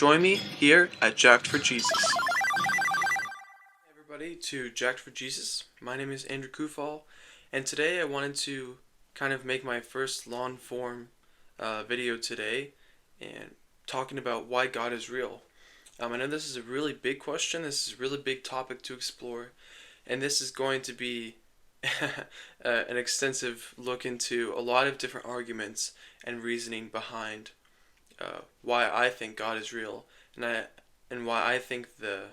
Join me here at Jacked for Jesus. Hey everybody, to Jacked for Jesus. My name is Andrew Kufal, and today I wanted to kind of make my first long form video today and talking about why God is real. I know this is a really big question, this is a really big topic to explore, and this is going to be an extensive look into a lot of different arguments and reasoning behind why I think God is real, and why I think the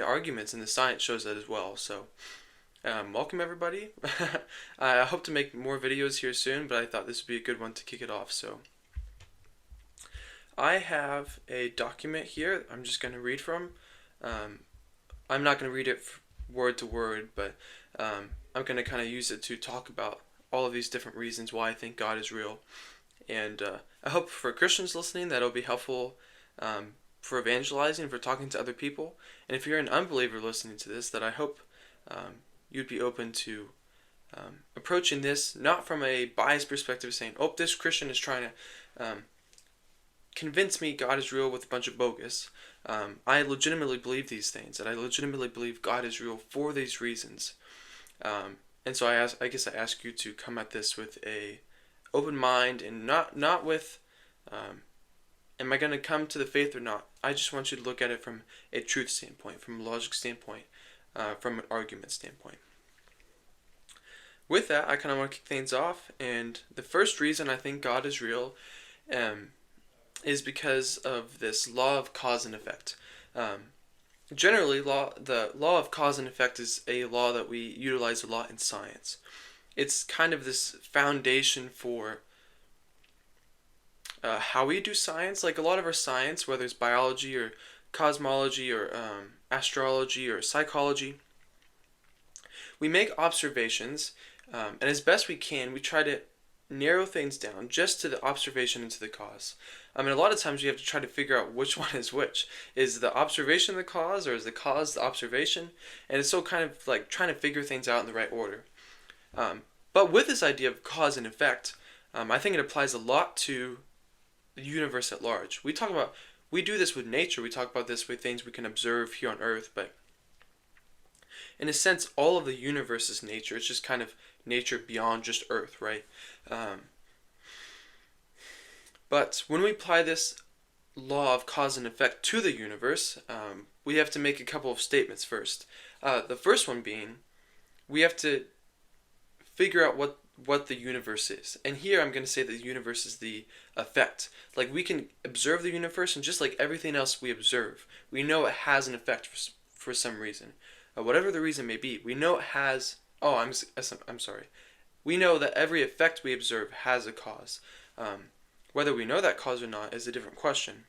arguments and the science shows that as well. So, welcome everybody. I hope to make more videos here soon, but I thought this would be a good one to kick it off. So, I have a document here. I'm just going to read from. I'm not going to read it word to word, but I'm going to kind of use it to talk about all of these different reasons why I think God is real. And I hope for Christians listening that it'll be helpful for evangelizing, for talking to other people. And if you're an unbeliever listening to this, that I hope you'd be open to approaching this not from a biased perspective, saying, "Oh, this Christian is trying to convince me God is real with a bunch of bogus." I legitimately believe these things, and I legitimately believe God is real for these reasons. And so I guess I ask you to come at this with a open mind, and not with am I going to come to the faith or not. I just want you to look at it from a truth standpoint, from a logic standpoint, from an argument standpoint. With that, I kind of want to kick things off, and the first reason I think God is real is because of this law of cause and effect. Generally, the law of cause and effect is a law that we utilize a lot in science. It's kind of this foundation for how we do science. Like a lot of our science, whether it's biology or cosmology or astrology or psychology, we make observations, and as best we can, we try to narrow things down just to the observation and to the cause. I mean, a lot of times you have to try to figure out which one is which. Is the observation the cause, or is the cause the observation? And it's so kind of like trying to figure things out in the right order. But with this idea of cause and effect, I think it applies a lot to the universe at large. We do this with nature, we talk about this with things we can observe here on Earth, but in a sense, all of the universe is nature. It's just kind of nature beyond just Earth, right? But when we apply this law of cause and effect to the universe, we have to make a couple of statements first. The first one being, we have to figure out what the universe is. And here I'm going to say that the universe is the effect. Like, we can observe the universe, and just like everything else we observe, we know it has an effect for some reason. Whatever the reason may be, we know it has... Oh, I'm sorry. We know that every effect we observe has a cause. Whether we know that cause or not is a different question.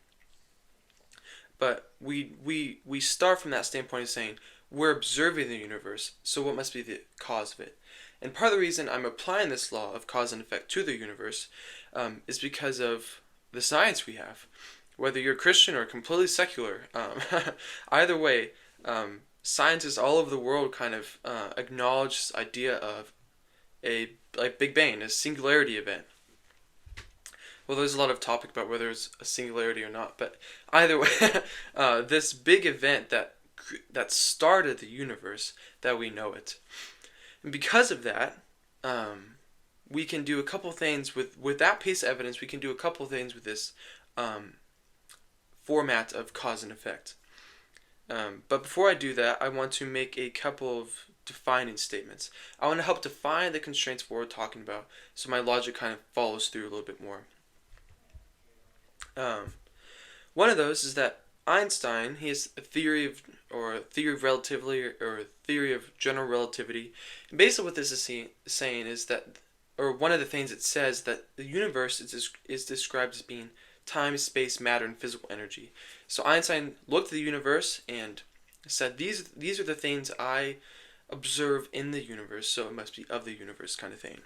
But we start from that standpoint of saying, we're observing the universe, so what must be the cause of it? And part of the reason I'm applying this law of cause and effect to the universe is because of the science we have. Whether you're a Christian or completely secular, either way, scientists all over the world kind of acknowledge this idea of a Big Bang, a singularity event. Well, there's a lot of topic about whether it's a singularity or not, but either way, this big event that started the universe, that we know it. And because of that, we can do a couple things with that piece of evidence. We can do a couple things with this format of cause and effect. But before I do that, I want to make a couple of defining statements. I want to help define the constraints of what we're talking about, so my logic kind of follows through a little bit more. One of those is that Einstein, he has a theory of relativity, or a theory of general relativity. And basically what this is saying is that, or one of the things it says, that the universe is described as being time, space, matter, and physical energy. So Einstein looked at the universe and said, these are the things I observe in the universe, so it must be of the universe, kind of thing.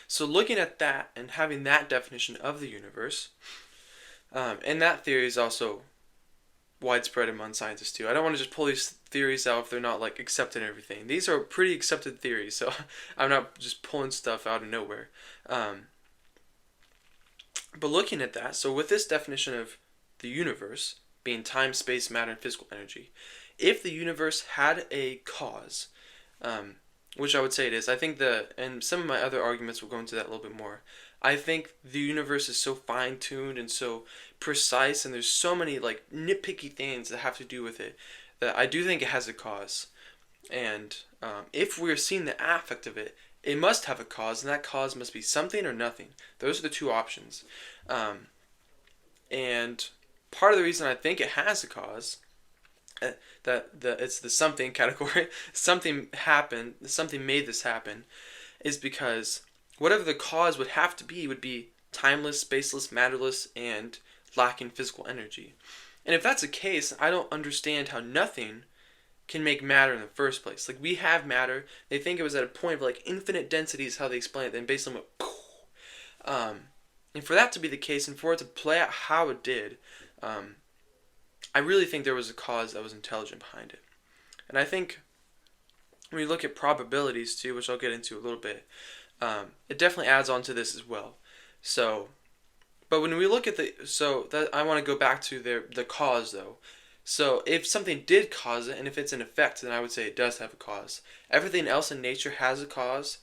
So looking at that and having that definition of the universe, and that theory is also widespread among scientists too. I don't want to just pull these theories out if they're not like accepted and everything. These are pretty accepted theories, so I'm not just pulling stuff out of nowhere. But looking at that, so with this definition of the universe being time, space, matter, and physical energy, if the universe had a cause, which I would say it is, I think and some of my other arguments will go into that a little bit more. I think the universe is so fine tuned and so precise, and there's so many like nitpicky things that have to do with it that I do think it has a cause. And if we're seeing the affect of it, it must have a cause, and that cause must be something or nothing. Those are the two options. Um, and part of the reason I think it has a cause, it's the something category, something happened, something made this happen, is because whatever the cause would have to be would be timeless, spaceless, matterless, and lacking physical energy. And if that's the case, I don't understand how nothing can make matter in the first place. Like, we have matter. They think it was at a point of like infinite density is how they explain it. Then basically went poof. And for that to be the case, and for it to play out how it did, I really think there was a cause that was intelligent behind it. And I think when you look at probabilities too, which I'll get into a little bit, it definitely adds on to this as well. So, but when we look at that I want to go back to the cause though. So if something did cause it, and if it's an effect, then I would say it does have a cause. Everything else in nature has a cause.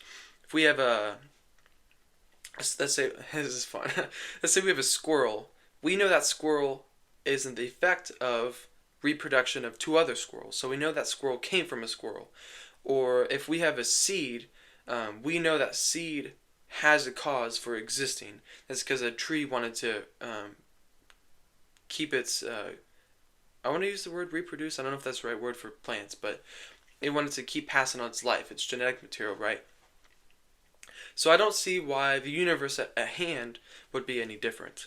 If we have let's say this is fun. Let's say we have a squirrel. We know that squirrel is the effect of reproduction of two other squirrels. So we know that squirrel came from a squirrel. Or if we have a seed, we know that seed has a cause for existing. That's because a tree wanted to keep its. I want to use the word reproduce. I don't know if that's the right word for plants, but it wanted to keep passing on its life, its genetic material, right? So I don't see why the universe at hand would be any different.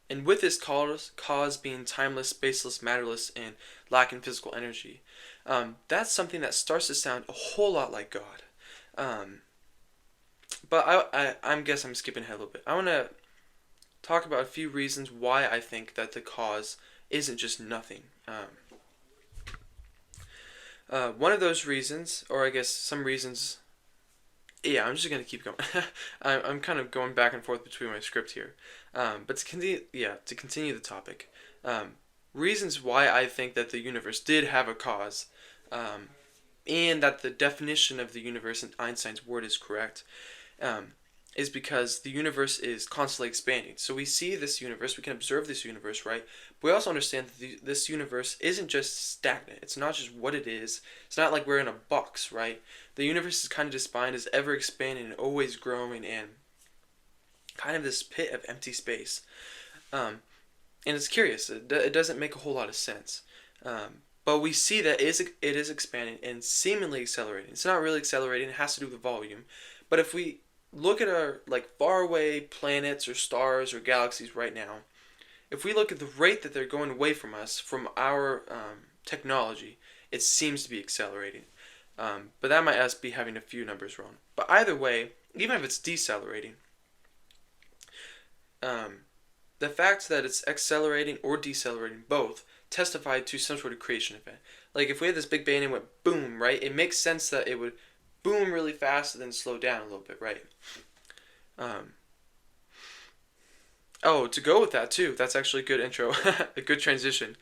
And with this cause being timeless, spaceless, matterless, and lacking physical energy, that's something that starts to sound a whole lot like God. But I guess I'm skipping ahead a little bit. I want to talk about a few reasons why I think that the cause isn't just nothing. One of those reasons, or I guess some reasons, yeah, I'm just gonna keep going. I'm kind of going back and forth between my script here, but to continue the topic, reasons why I think that the universe did have a cause, and that the definition of the universe in Einstein's word is correct, is because the universe is constantly expanding. So we see this universe, we can observe this universe, right? But we also understand that this universe isn't just stagnant. It's not just what it is. It's not like we're in a box, right? The universe is kind of defined as ever expanding and always growing, and kind of this pit of empty space. And it's curious. It doesn't make a whole lot of sense. But we see that it is expanding and seemingly accelerating. It's not really accelerating. It has to do with volume. But if we look at our like faraway planets or stars or galaxies right now, if we look at the rate that they're going away from us, from our technology, it seems to be accelerating. But that might us be having a few numbers wrong. But either way, even if it's decelerating, the fact that it's accelerating or decelerating both testify to some sort of creation event. Like if we had this big bang and it went boom, right? It makes sense that it would boom really fast and then slow down a little bit, right? To go with that too, that's actually a good intro, a good transition,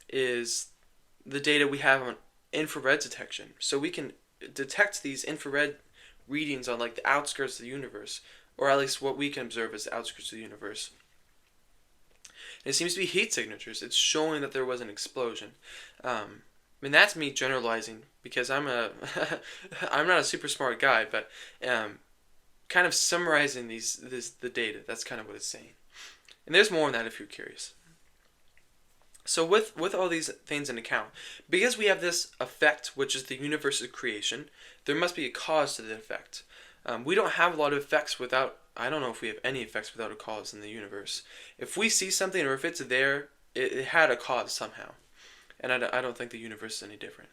is the data we have on infrared detection. So we can detect these infrared readings on like the outskirts of the universe, or at least what we can observe as the outskirts of the universe. And it seems to be heat signatures. It's showing that there was an explosion. That's me generalizing because I'm I'm not a super smart guy, but kind of summarizing the data. That's kind of what it's saying. And there's more on that if you're curious. So with all these things in account, because we have this effect, which is the universe's creation, there must be a cause to the effect. We don't have a lot of effects without, I don't know if we have any effects without a cause in the universe. If we see something or if it's there, it had a cause somehow. And I don't think the universe is any different.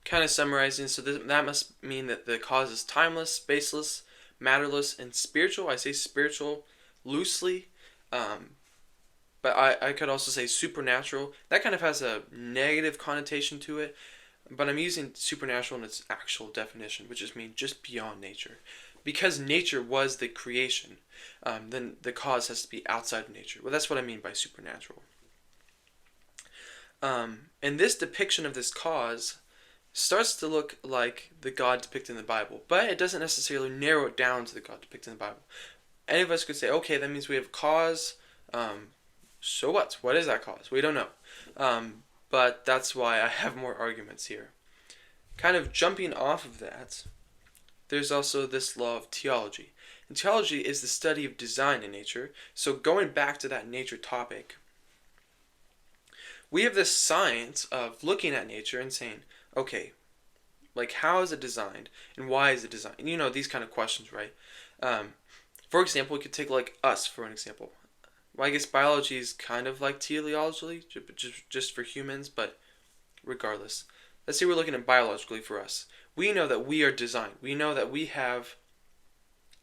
Kind of summarizing, so that must mean that the cause is timeless, spaceless, matterless, and spiritual. I say spiritual loosely, but I could also say supernatural. That kind of has a negative connotation to it, but I'm using supernatural in its actual definition, which just means just beyond nature. because nature was the creation, then the cause has to be outside of nature. Well, that's what I mean by supernatural. And this depiction of this cause starts to look like the God depicted in the Bible, but it doesn't necessarily narrow it down to the God depicted in the Bible. Any of us could say, okay, that means we have cause. So what? What is that cause? We don't know. But that's why I have more arguments here. Kind of jumping off of that, there's also this law of teleology. And teleology is the study of design in nature. So going back to that nature topic, we have this science of looking at nature and saying, okay, like how is it designed and why is it designed? You know, these kind of questions, right? For example, we could take like us for an example. Well, I guess biology is kind of like teleology, just for humans, but regardless. Let's say we're looking at biologically for us. We know that we are designed. We know that we have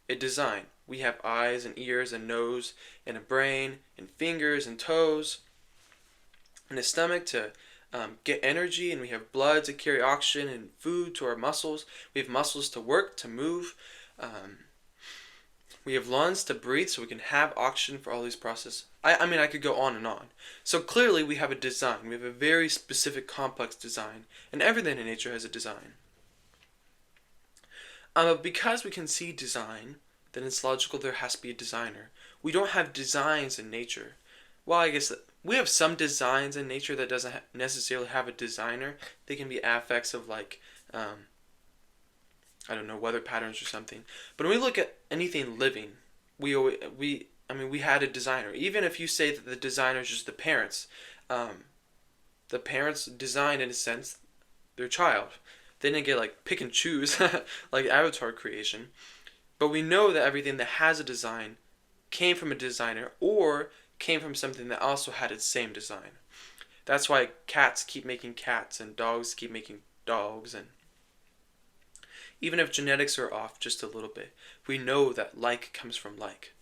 a design. We have eyes and ears and nose and a brain and fingers and toes and a stomach to get energy, and we have blood to carry oxygen and food to our muscles. We have muscles to work, to move. We have lungs to breathe so we can have oxygen for all these processes. I mean, I could go on and on. So clearly we have a design. We have a very specific, complex design. And everything in nature has a design. But because we can see design, then it's logical there has to be a designer. We don't have designs in nature. Well, I guess we have some designs in nature that doesn't necessarily have a designer. They can be affects of like I don't know, weather patterns or something. But when we look at anything living, we had a designer. Even if you say that the designer is just the parents designed in a sense their child. They didn't get like pick and choose like Avatar creation. But we know that everything that has a design came from a designer or came from something that also had its same design. That's why cats keep making cats and dogs keep making dogs, and even if genetics are off just a little bit, we know that like comes from like.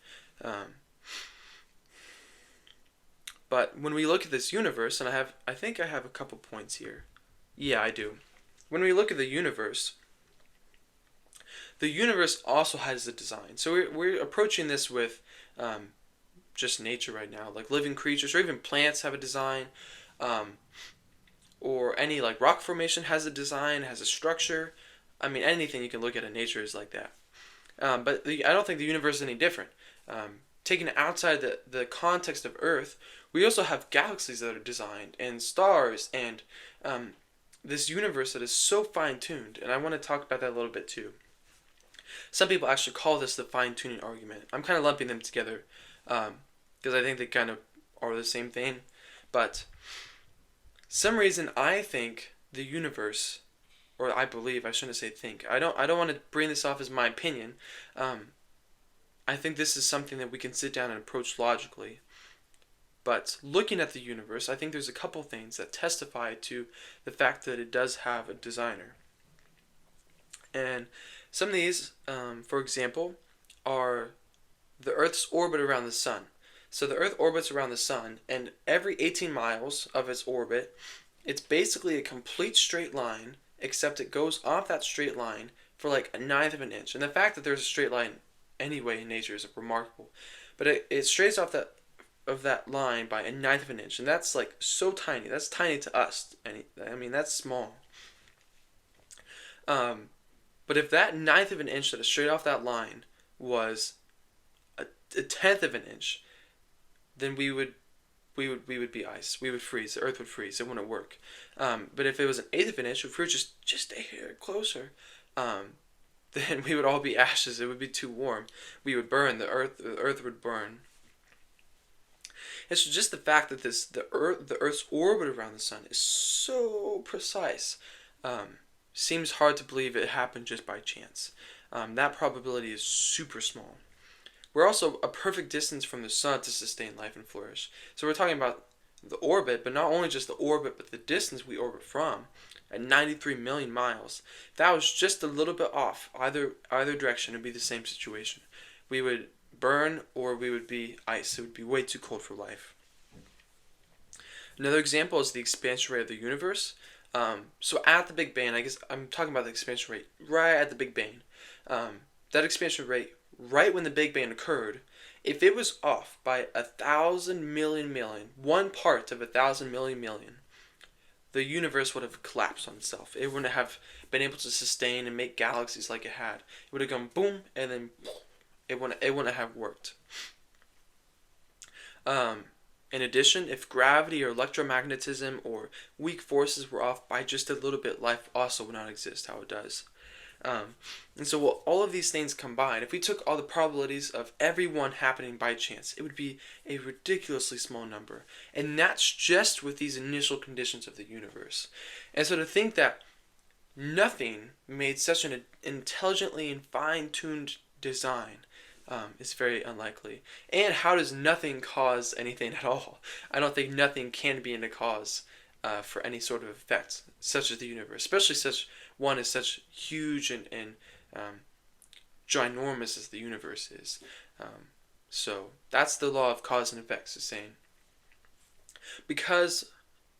But when we look at this universe, and I think I have a couple points here. Yeah, I do. When we look at the universe also has a design. So we're approaching this with just nature right now. Like living creatures or even plants have a design. Or any like rock formation has a design, has a structure. I mean, anything you can look at in nature is like that. But I don't think the universe is any different. Taken outside the context of Earth, we also have galaxies that are designed, and stars, and this universe that is so fine-tuned. And I want to talk about that a little bit too. Some people actually call this the fine-tuning argument. I'm kind of lumping them together because I think they kind of are the same thing. But some reason I think the universe, or I believe, I shouldn't say think. I don't want to bring this off as my opinion. I think this is something that we can sit down and approach logically. But looking at the universe, I think there's a couple things that testify to the fact that it does have a designer. And some of these, for example, are the Earth's orbit around the sun. So the Earth orbits around the sun, and every 18 miles of its orbit, it's basically a complete straight line, except it goes off that straight line for like a ninth of an inch. And the fact that there's a straight line anyway in nature is remarkable. But it strays off that line by a ninth of an inch, and that's like so tiny. That's tiny to us. I mean, that's small. But if that ninth of an inch that is straight off that line was a tenth of an inch, then we would be ice. We would freeze. The Earth would freeze. It wouldn't work. But if it was an eighth of an inch, if we were just a hair closer, then we would all be ashes. It would be too warm. We would burn. The Earth would burn. It's just the fact that the Earth's orbit around the sun is so precise. Seems hard to believe it happened just by chance. That probability is super small. We're also a perfect distance from the sun to sustain life and flourish. So we're talking about the orbit, but not only just the orbit, but the distance we orbit from, at 93 million miles. If that was just a little bit off, either direction, it would be the same situation. We would burn, or we would be ice. It would be way too cold for life. Another example is the expansion rate of the universe. So at the Big Bang, I guess I'm talking about the expansion rate right at the Big Bang. that expansion rate right when the Big Bang occurred, if it was off by 1,000,000,000,000, one part of 1,000,000,000,000, the universe would have collapsed on itself. It wouldn't have been able to sustain and make galaxies like it had. It would have gone boom, and then it wouldn't have worked. In addition, if gravity or electromagnetism or weak forces were off by just a little bit, life also would not exist how it does. And so all of these things combined, if we took all the probabilities of every one happening by chance, it would be a ridiculously small number. And that's just with these initial conditions of the universe. And so to think that nothing made such an intelligently and fine-tuned design is very unlikely. And how does nothing cause anything at all? I don't think nothing can be in a cause for any sort of effect, such as the universe, especially such one is such huge and ginormous as the universe is. So that's the law of cause and effects, is saying because,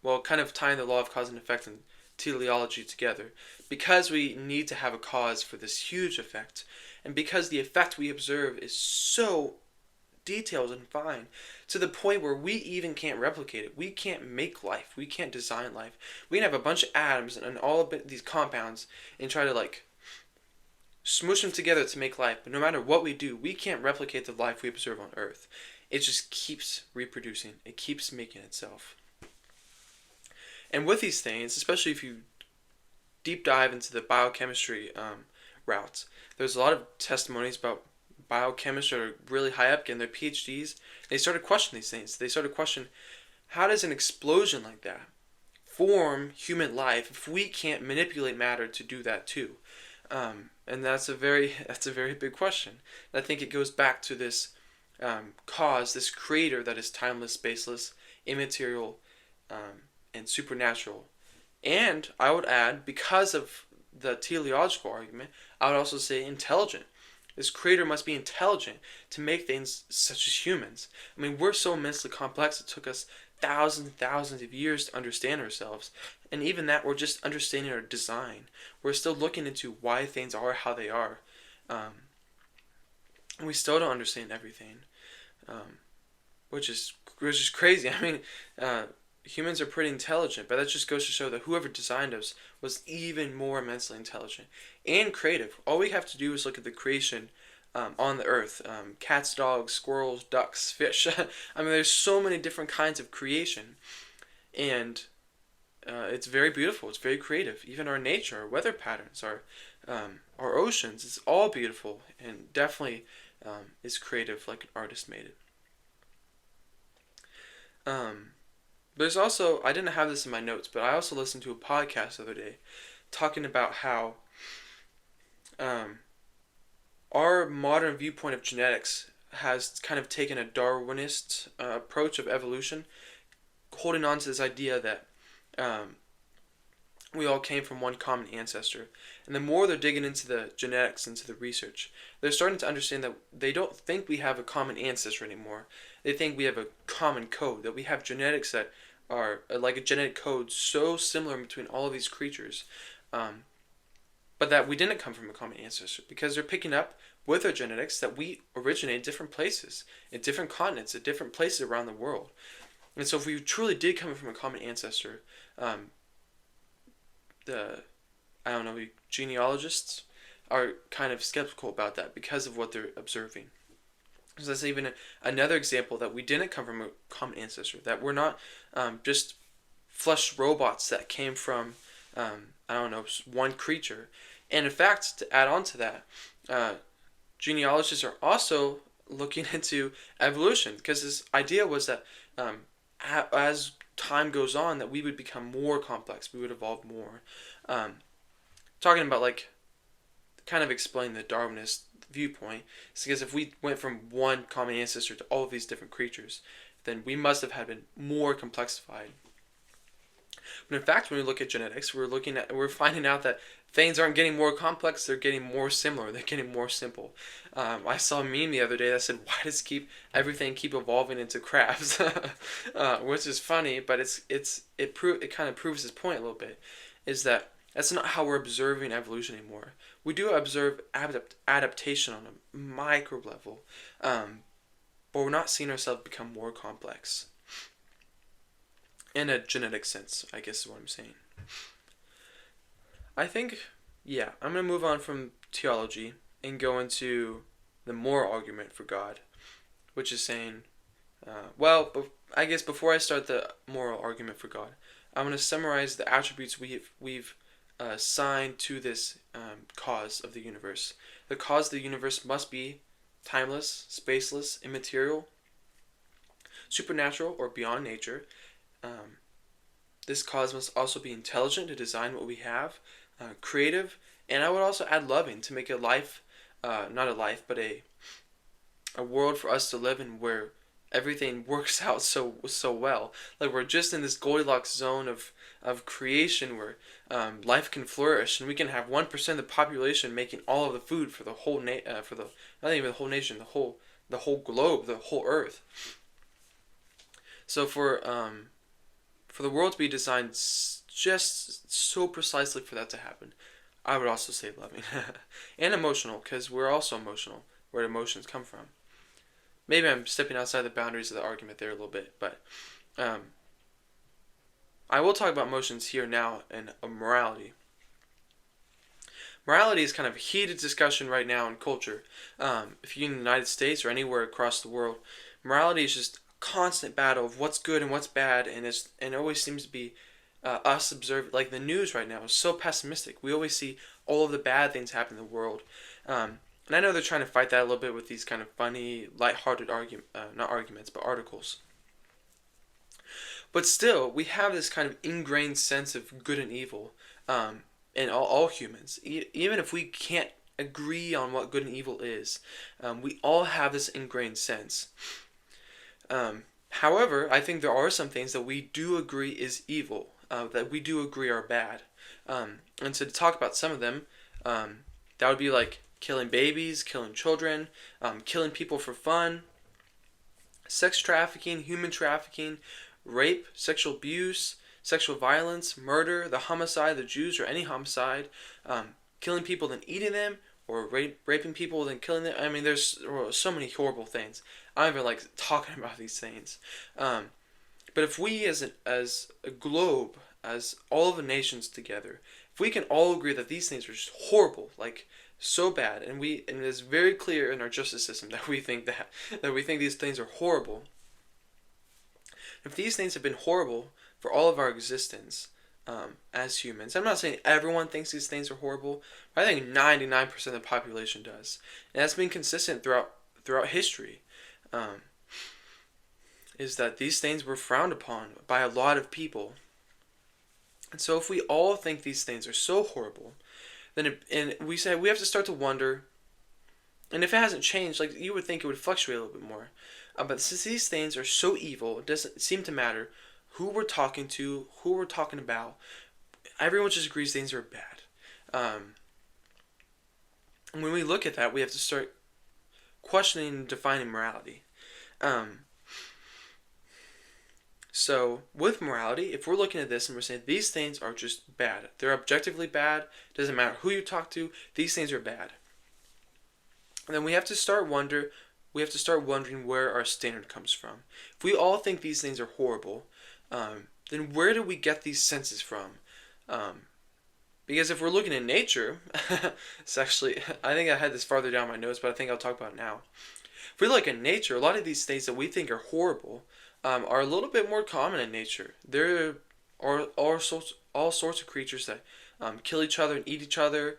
well, kind of tying the law of cause and effect and teleology together, because we need to have a cause for this huge effect, and because the effect we observe is so detailed and fine to the point where we even can't replicate it. We can't make life. We can't design life. We can have a bunch of atoms and all of these compounds and try to like smoosh them together to make life. But no matter what we do, we can't replicate the life we observe on Earth. It just keeps reproducing. It keeps making itself. And with these things, especially if you deep dive into the biochemistry routes, there's a lot of testimonies about biochemists are really high up getting their PhDs. They started questioning these things. They started questioning, how does an explosion like that form human life if we can't manipulate matter to do that too? And that's a very big question. And I think it goes back to this cause, this creator that is timeless, spaceless, immaterial, and supernatural. And I would add, because of the teleological argument, I would also say intelligent. This creator must be intelligent to make things such as humans. I mean, we're so immensely complex, it took us thousands and thousands of years to understand ourselves. And even that, we're just understanding our design. We're still looking into why things are how they are. And we still don't understand everything, which is crazy. I mean, humans are pretty intelligent, but that just goes to show that whoever designed us was even more immensely intelligent and creative. All we have to do is look at the creation on the earth. Cats, dogs, squirrels, ducks, fish. I mean, there's so many different kinds of creation, and it's very beautiful. It's very creative. Even our nature, our weather patterns, our oceans, it's all beautiful and definitely is creative like an artist made it. There's also, I didn't have this in my notes, but I also listened to a podcast the other day talking about how our modern viewpoint of genetics has kind of taken a Darwinist approach of evolution, holding on to this idea that we all came from one common ancestor. And the more they're digging into the genetics, into the research, they're starting to understand that they don't think we have a common ancestor anymore. They think we have a common code, that we have genetics that are like a genetic code so similar between all of these creatures, but that we didn't come from a common ancestor, because they're picking up with our genetics that we originate in different places, in different continents, in different places around the world. And so if we truly did come from a common ancestor, the genealogists are kind of skeptical about that because of what they're observing. So that's even another example that we didn't come from a common ancestor, that we're not just flesh robots that came from, one creature. And in fact, to add on to that, genealogists are also looking into evolution, because this idea was that as time goes on, that we would become more complex, we would evolve more. Talking about like, kind of explain the Darwinist viewpoint, is because if we went from one common ancestor to all of these different creatures, then we must have had been more complexified. But in fact, when we look at genetics, we're finding out that things aren't getting more complex, they're getting more similar, they're getting more simple. I saw a meme the other day that said, why does everything keep evolving into crabs? Which is funny, but it kind of proves his point a little bit, is that that's not how we're observing evolution anymore. we do observe adaptation on a micro level, but we're not seeing ourselves become more complex. In a genetic sense, I guess is what I'm saying. I think, yeah, I'm going to move on from theology and go into the moral argument for God, which is saying, I guess before I start the moral argument for God, I'm going to summarize the attributes we've assigned to this cause of the universe. The cause of the universe must be timeless, spaceless, immaterial, supernatural, or beyond nature. This cause must also be intelligent to design what we have, creative, and I would also add loving to make a life, not a life, but a world for us to live in where everything works out so well. Like we're just in this Goldilocks zone of creation where life can flourish, and we can have 1% of the population making all of the food for the whole for the not even the whole nation, the whole globe, the whole Earth. So for the world to be designed just so precisely for that to happen, I would also say loving and emotional, because we're also emotional. Where do emotions come from? Maybe I'm stepping outside the boundaries of the argument there a little bit, but I will talk about emotions here now and morality. Morality is kind of a heated discussion right now in culture. If you're in the United States or anywhere across the world, morality is just a constant battle of what's good and what's bad, and it always seems to be us observe, like the news right now is so pessimistic. We always see all of the bad things happen in the world. And I know they're trying to fight that a little bit with these kind of funny, lighthearted not arguments, but articles. But still, we have this kind of ingrained sense of good and evil in all humans. Even if we can't agree on what good and evil is, we all have this ingrained sense. However, I think there are some things that we do agree is evil, that we do agree are bad. And so to talk about some of them, that would be like killing babies, killing children, killing people for fun, sex trafficking, human trafficking, rape, sexual abuse, sexual violence, murder, the homicide, the Jews, or any homicide, killing people then eating them, or raping people then killing them. I mean, there's so many horrible things. I don't even like talking about these things. But if we as a globe, as all of the nations together, if we can all agree that these things are just horrible, like so bad, and it is very clear in our justice system that we think these things are horrible. If these things have been horrible for all of our existence as humans, I'm not saying everyone thinks these things are horrible, but I think 99% of the population does, and that's been consistent throughout history. Is that these things were frowned upon by a lot of people, and so if we all think these things are so horrible, then we say we have to start to wonder. And if it hasn't changed, like you would think it would fluctuate a little bit more. But since these things are so evil, it doesn't seem to matter who we're talking to, who we're talking about. Everyone just agrees things are bad. And when we look at that, we have to start questioning and defining morality. So with morality, if we're looking at this and we're saying these things are just bad, they're objectively bad, doesn't matter who you talk to, these things are bad. And then we have to start wondering where our standard comes from. If we all think these things are horrible, then where do we get these senses from? Because if we're looking at nature, it's actually, I think I had this farther down my notes, but I think I'll talk about it now. If we look at nature, a lot of these things that we think are horrible are a little bit more common in nature. There are all sorts of creatures that kill each other and eat each other,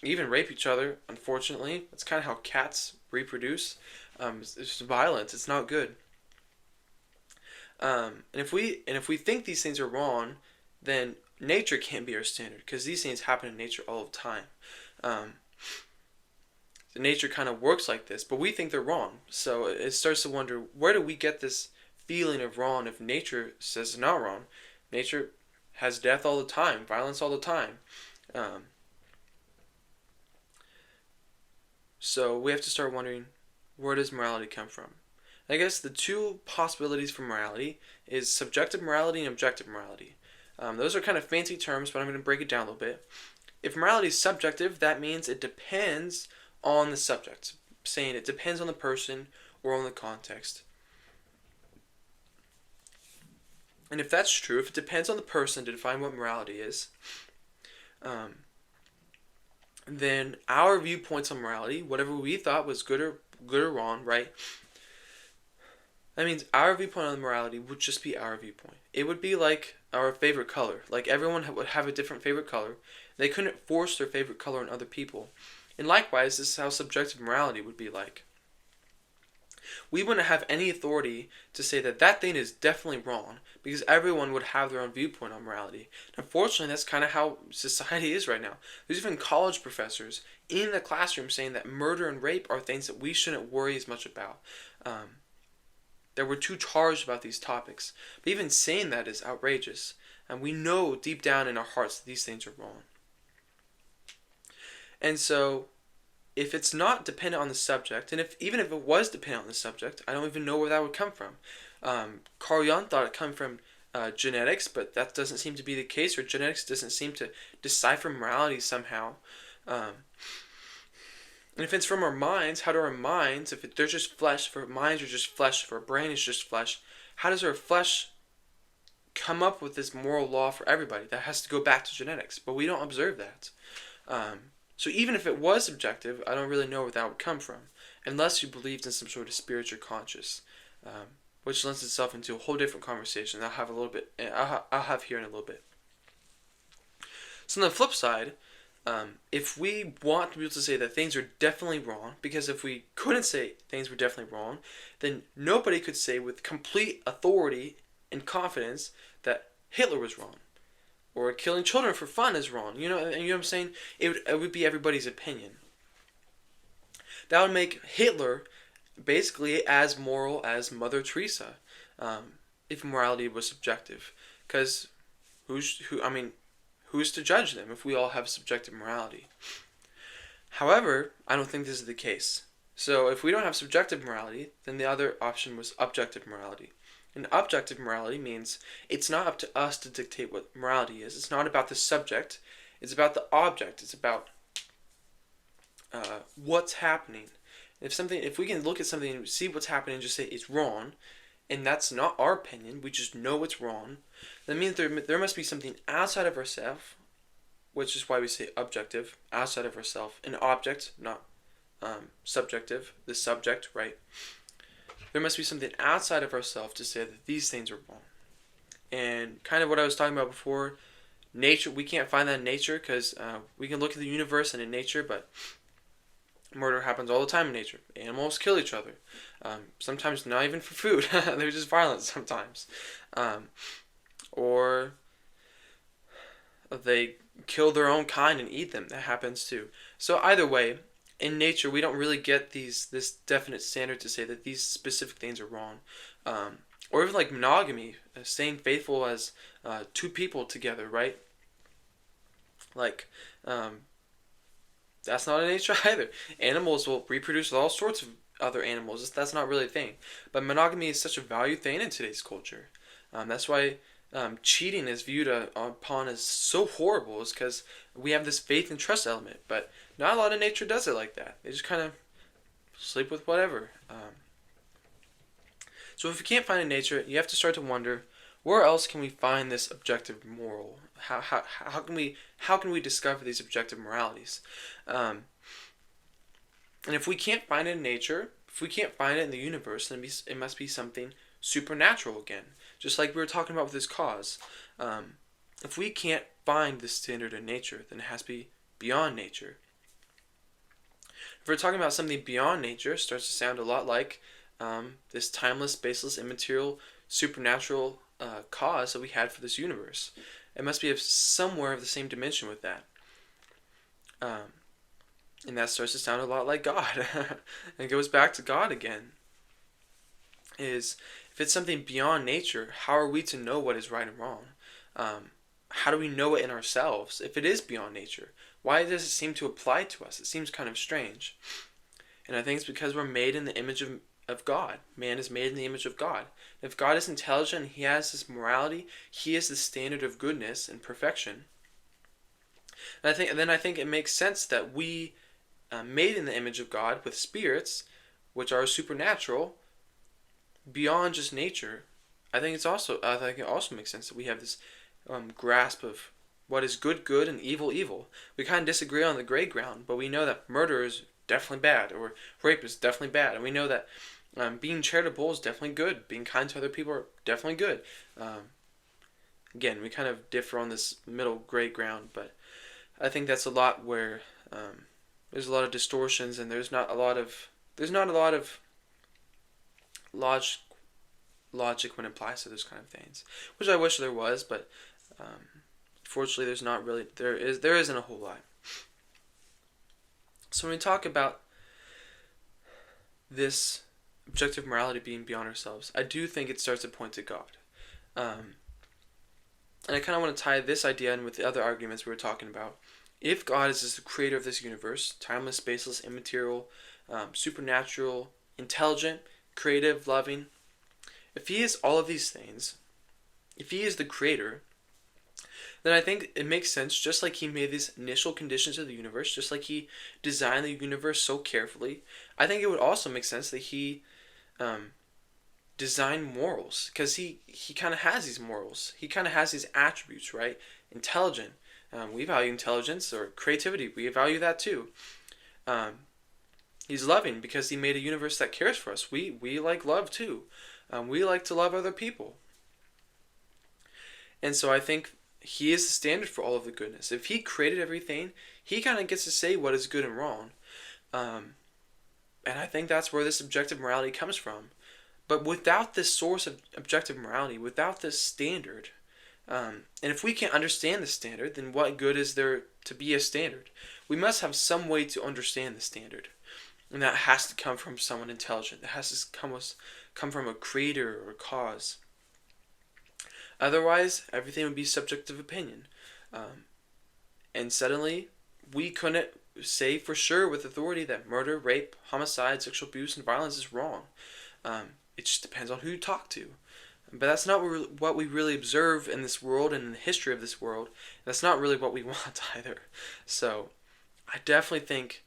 even rape each other. Unfortunately, that's kind of how cats reproduce. It's just violence. It's not good. And if we think these things are wrong, then nature can't be our standard, because these things happen in nature all the time. Nature kind of works like this, but we think they're wrong. So it starts to wonder, where do we get this feeling of wrong if nature says it's not wrong? Nature has death all the time, violence all the time. So we have to start wondering, where does morality come from? I guess the two possibilities for morality is subjective morality and objective morality. Those are kind of fancy terms, but I'm going to break it down a little bit. If morality is subjective, that means it depends on the subject, saying it depends on the person or on the context. And if that's true, if it depends on the person to define what morality is, um, then our viewpoints on morality, whatever we thought was good or wrong, right? That means our viewpoint on morality would just be our viewpoint. It would be like our favorite color. Like everyone would have a different favorite color. They couldn't force their favorite color on other people. And likewise, this is how subjective morality would be like. We wouldn't have any authority to say that that thing is definitely wrong because everyone would have their own viewpoint on morality. Unfortunately, that's kind of how society is right now. There's even college professors in the classroom saying that murder and rape are things that we shouldn't worry as much about. That we're too charged about these topics. But even saying that is outrageous. And we know deep down in our hearts that these things are wrong. And so, if it's not dependent on the subject, and even if it was dependent on the subject, I don't even know where that would come from. Carl Jung thought it come from genetics, but that doesn't seem to be the case, or genetics doesn't seem to decipher morality somehow. And if it's from our minds, how do our minds, if they're just flesh, if our minds are just flesh, if our brain is just flesh, how does our flesh come up with this moral law for everybody? That has to go back to genetics, but we don't observe that. So even if it was subjective, I don't really know where that would come from, unless you believed in some sort of spiritual conscious, which lends itself into a whole different conversation. I'll have here in a little bit. So on the flip side, if we want to be able to say that things are definitely wrong, because if we couldn't say things were definitely wrong, then nobody could say with complete authority and confidence that Hitler was wrong, or killing children for fun is wrong. You know what I'm saying? It would be everybody's opinion. That would make Hitler basically as moral as Mother Teresa, if morality was subjective. Because who's to judge them if we all have subjective morality? However, I don't think this is the case. So if we don't have subjective morality, then the other option was objective morality. And objective morality means it's not up to us to dictate what morality is. It's not about the subject. It's about the object. It's about what's happening. If we can look at something and see what's happening and just say it's wrong, and that's not our opinion, we just know it's wrong, that means there must be something outside of ourselves, which is why we say objective, outside of ourselves, an object, not subjective, the subject, right? There must be something outside of ourselves to say that these things are wrong. And kind of what I was talking about before, nature, we can't find that in nature because we can look at the universe and in nature, but murder happens all the time in nature. Animals kill each other. Sometimes not even for food. They're just violent sometimes. Or they kill their own kind and eat them. That happens too. So either way, in nature, we don't really get this definite standard to say that these specific things are wrong. Or even like monogamy, staying faithful as two people together, right? Like, that's not in nature either. Animals will reproduce with all sorts of other animals. That's not really a thing. But monogamy is such a valued thing in today's culture. That's why cheating is viewed upon as so horrible, is because we have this faith and trust element. But not a lot of nature does it like that. They just kind of sleep with whatever. So if you can't find it in nature, you have to start to wonder, where else can we find this objective moral? How can we discover these objective moralities? And if we can't find it in nature, if we can't find it in the universe, then it must be something supernatural again. Just like we were talking about with this cause. If we can't find this standard in nature, then it has to be beyond nature. If we're talking about something beyond nature, it starts to sound a lot like this timeless, baseless, immaterial, supernatural cause that we had for this universe. It must be somewhere of the same dimension with that. And that starts to sound a lot like God. And it goes back to God again. If it's something beyond nature, how are we to know what is right and wrong? How do we know it in ourselves if it is beyond nature? Why does it seem to apply to us? It seems kind of strange. And I think it's because we're made in the image of God. Man is made in the image of God. If God is intelligent, He has this morality, He is the standard of goodness and perfection, And I think it makes sense that we, made in the image of God with spirits, which are supernatural, beyond just nature. I think it also makes sense that we have this grasp of what is good, good, and evil, evil. We kind of disagree on the gray ground, but we know that murder is definitely bad, or rape is definitely bad, and we know that being charitable is definitely good. Being kind to other people are definitely good. Again, we kind of differ on this middle gray ground, but I think that's a lot where there's a lot of distortions, and there's not a lot of log- logic when it applies to those kind of things, which I wish there was, but fortunately, there's not really. There isn't a whole lot. So when we talk about this objective morality being beyond ourselves, I do think it starts to point to God. Um, and I kind of want to tie this idea in with the other arguments we were talking about. If God is the creator of this universe, timeless, spaceless, immaterial, supernatural, intelligent, creative, loving, if he is all of these things, if he is the creator, then I think it makes sense, just like he made these initial conditions of the universe, just like he designed the universe so carefully, I think it would also make sense that he um, designed morals, because he kind of has these morals. He kind of has these attributes, right? Intelligent. We value intelligence or creativity. We value that too. Um, he's loving because he made a universe that cares for us. We like love too. We like to love other people. And so I think he is the standard for all of the goodness. If he created everything, he kind of gets to say what is good and wrong. Um, and I think that's where this objective morality comes from. But without this source of objective morality, without this standard, and if we can't understand the standard, then what good is there to be a standard? We must have some way to understand the standard. And that has to come from someone intelligent. That has to come from a creator or a cause. Otherwise, everything would be subjective opinion. Um, and suddenly, we couldn't say for sure with authority that murder, rape, homicide, sexual abuse, and violence is wrong. It just depends on who you talk to. But that's not what we really observe in this world and in the history of this world. That's not really what we want either. So, I definitely think,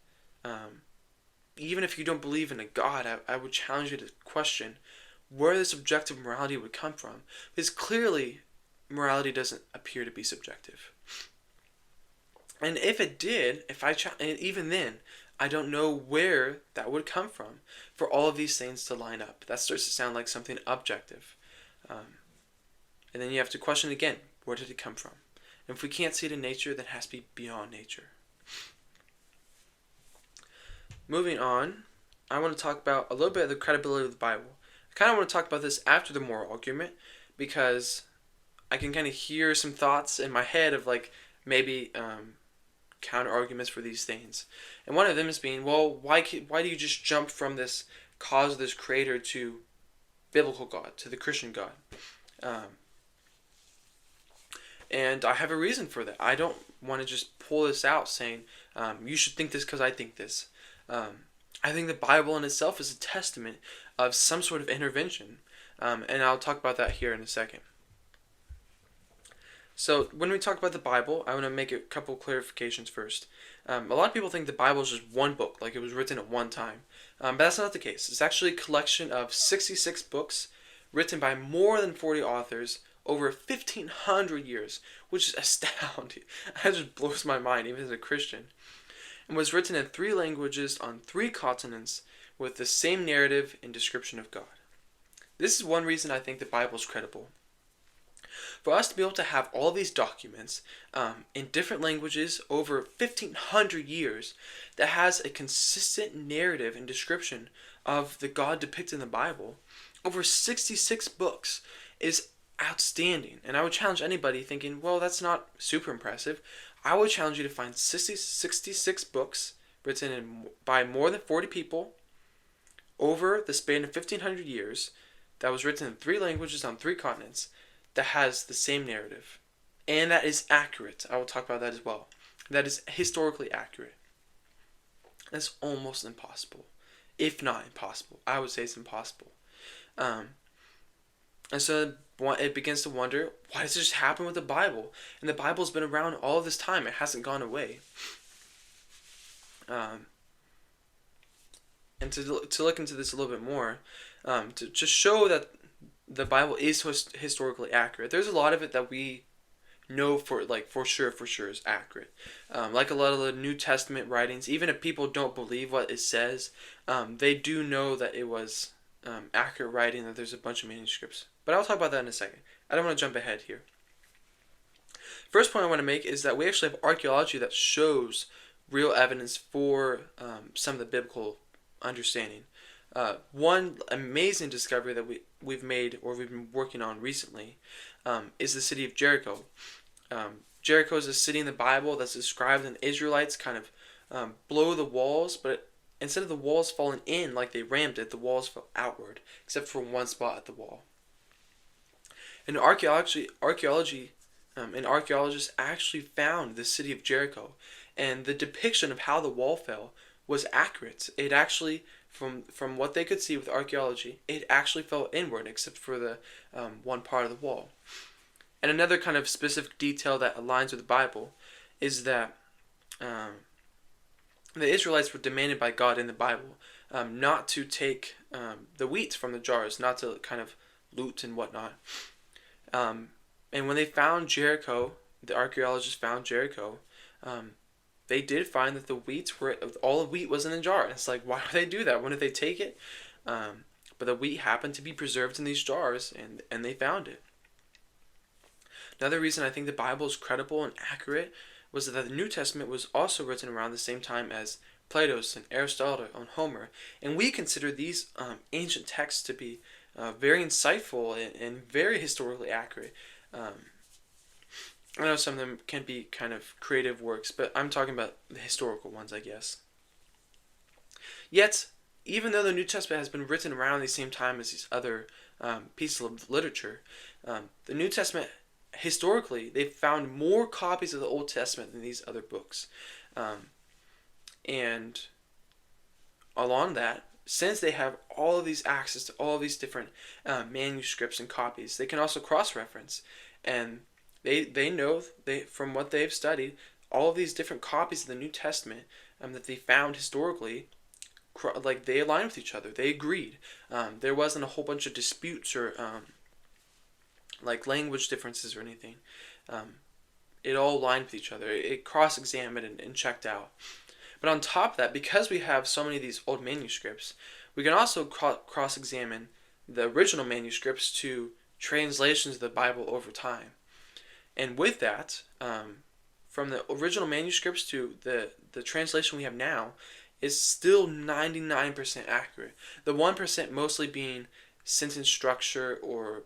even if you don't believe in a God, I would challenge you to question where this objective morality would come from. Because clearly, morality doesn't appear to be subjective. And if it did, and even then, I don't know where that would come from for all of these things to line up. That starts to sound like something objective. And then you have to question again, where did it come from? And if we can't see it in nature, then it has to be beyond nature. Moving on, I want to talk about a little bit of the credibility of the Bible. I kind of want to talk about this after the moral argument because I can kind of hear some thoughts in my head of like maybe counter arguments for these things. And one of them is being, well, why do you just jump from this cause of this creator to biblical God, to the Christian God? And I have a reason for that. I don't want to just pull this out saying, you should think this because I think this. I think the Bible in itself is a testament of some sort of intervention. And I'll talk about that here in a second. So when we talk about the Bible, I want to make a couple clarifications first. A lot of people think the Bible is just one book, like it was written at one time. But that's not the case. It's actually a collection of 66 books written by more than 40 authors over 1,500 years, which is astounding. That just blows my mind, even as a Christian. And was written in 3 languages on 3 continents with the same narrative and description of God. This is one reason I think the Bible is credible. For us to be able to have all these documents in different languages over 1,500 years that has a consistent narrative and description of the God depicted in the Bible, over 66 books, is outstanding. And I would challenge anybody thinking, well, that's not super impressive. I would challenge you to find 66 books written by more than 40 people over the span of 1,500 years that was written in 3 languages on 3 continents that has the same narrative. And that is accurate. I will talk about that as well. That is historically accurate. That's almost impossible. If not impossible. I would say it's impossible. And And so it begins to wonder, why does this just happen with the Bible? And the Bible's been around all this time. It hasn't gone away. Um, and to look into this a little bit more, to just show that the Bible is historically accurate. There's a lot of it that we know for sure is accurate. Like a lot of the New Testament writings, even if people don't believe what it says, they do know that it was accurate writing. That there's a bunch of manuscripts. But I'll talk about that in a second. I don't want to jump ahead here. First point I want to make is that we actually have archaeology that shows real evidence for some of the biblical understanding. One amazing discovery that we've made or we've been working on recently is the city of Jericho. Jericho is a city in the Bible that's described, and the Israelites kind of blow the walls, but instead of the walls falling in like they rammed it, the walls fell outward, except for one spot at the wall. And and archaeologists actually found the city of Jericho, and the depiction of how the wall fell was accurate. It actually, from what they could see with archaeology, it actually fell inward, except for the one part of the wall. And another kind of specific detail that aligns with the Bible is that the Israelites were demanded by God in the Bible not to take the wheat from the jars, not to kind of loot and whatnot. And when they found Jericho, the archaeologists found Jericho, they did find that all the wheat wasn't in a jar. And it's like, why would they do that? When did they take it? But the wheat happened to be preserved in these jars, and they found it. Another reason I think the Bible is credible and accurate was that the New Testament was also written around the same time as Plato's and Aristotle and Homer, and we consider these ancient texts to be very insightful and very historically accurate. I know some of them can be kind of creative works, but I'm talking about the historical ones, I guess. Yet, even though the New Testament has been written around the same time as these other pieces of literature, the New Testament, historically, they've found more copies of the Old Testament than these other books. And along that, since they have all of these access to all of these different manuscripts and copies, they can also cross-reference. And they know, from what they've studied, all of these different copies of the New Testament that they found historically, like they align with each other. They agreed. There wasn't a whole bunch of disputes or like language differences or anything. It all aligned with each other. It cross-examined and checked out. But on top of that, because we have so many of these old manuscripts, we can also cross-examine the original manuscripts to translations of the Bible over time. And with that, from the original manuscripts to the translation we have now, is still 99% accurate. The 1% mostly being sentence structure or